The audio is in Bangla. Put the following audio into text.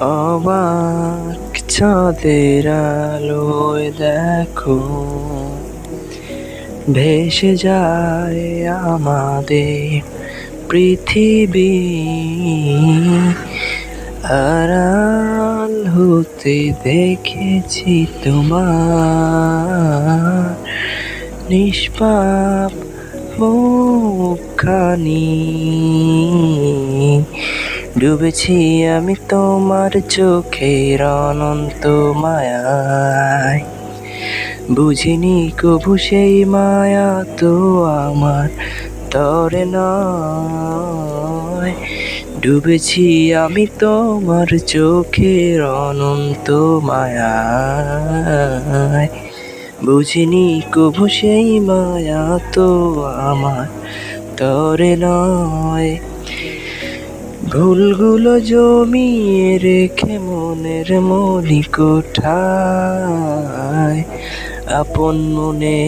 অবাক চাঁদের আলোয় দেখো ভেসে যায় আমাদের পৃথিবী, আড়াল হতে দেখেছি তোমার নিষ্পাপ মুখখানি। ডুবেছি আমি তোমার চোখের অনন্ত মায়ায়, বুঝিনি কভু সেই মায়া তো আমার তরে নয়। ডুবেছি আমি তোমার চোখের অনন্ত মায়ায়, বুঝিনি কভু সেই মায়া তো আমার তরে নয়। ভুলগুলো জমিয়ে রেখে মনের মনি কোঠায় আপন মনে